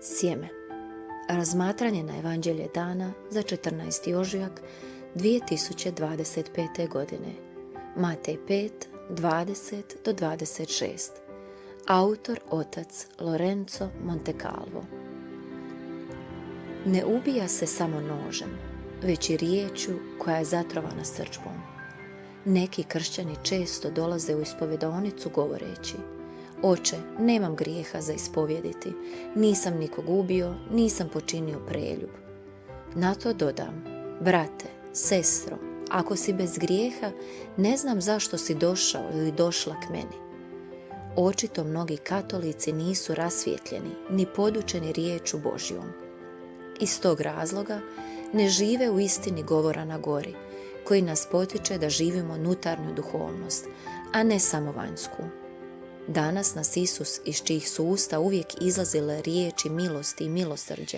Sjeme. Razmatranje na Evanđelje dana za 14. ožujak 2025. godine. Matej 5, 20-26. Autor otac Lorenzo Montecalvo. Ne ubija se samo nožem, već i riječju koja je zatrovana srdžbom. Neki kršćani često dolaze u ispovjedaonicu govoreći: Oče, nemam grijeha za ispovjediti, nisam nikog ubio, nisam počinio preljub. Na to dodam: brate, sestro, ako si bez grijeha, ne znam zašto si došao ili došla k meni. Očito mnogi katolici nisu rasvjetljeni ni podučeni riječu Božjom. Iz tog razloga ne žive u istini govora na gori, koji nas potiče da živimo unutarnju duhovnost, a ne samo vanjsku. Danas nas Isus, iz čijih su usta uvijek izlazile riječi milosti i milosrđa,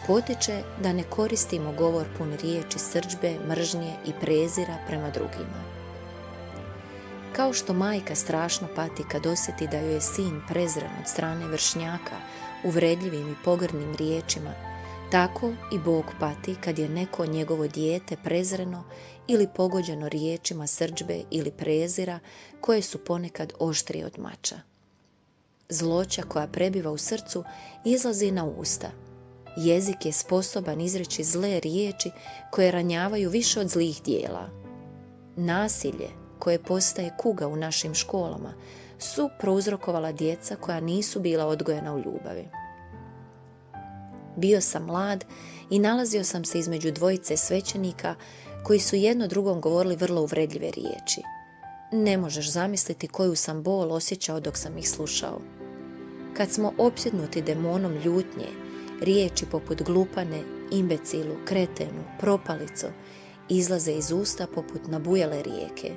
potiče da ne koristimo govor pun riječi srdžbe, mržnje i prezira prema drugima. Kao što majka strašno pati kad osjeti da joj je sin prezren od strane vršnjaka uvredljivim i pogrdnim riječima, tako i Bog pati kad je neko njegovo dijete prezreno ili pogođeno riječima srdžbe ili prezira koje su ponekad oštrije od mača. Zloća koja prebiva u srcu izlazi na usta. Jezik je sposoban izreći zle riječi koje ranjavaju više od zlih dijela. Nasilje koje postaje kuga u našim školama su prouzrokovala djeca koja nisu bila odgojena u ljubavi. Bio sam mlad i nalazio sam se između dvojice svećenika koji su jedno drugom govorili vrlo uvredljive riječi. Ne možeš zamisliti koju sam bol osjećao dok sam ih slušao. Kad smo opsjednuti demonom ljutnje, riječi poput glupane, imbecilu, kretenu, propalico izlaze iz usta poput nabujale rijeke.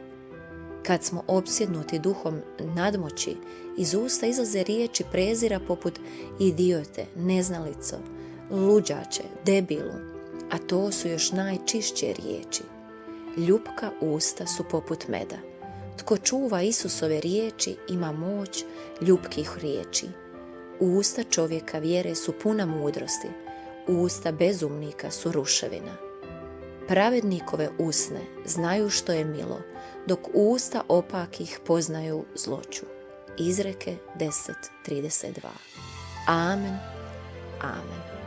Kad smo opsjednuti duhom nadmoći, iz usta izlaze riječi prezira poput idiote, neznalico, luđače, debilu, a to su još najčišće riječi. Ljupka usta su poput meda. Tko čuva Isusove riječi ima moć ljupkih riječi. Usta čovjeka vjere su puna mudrosti, usta bezumnika su ruševina. Pravednikove usne znaju što je milo, dok usta opakih poznaju zloću. Izreke 10:32. Amen. Amen.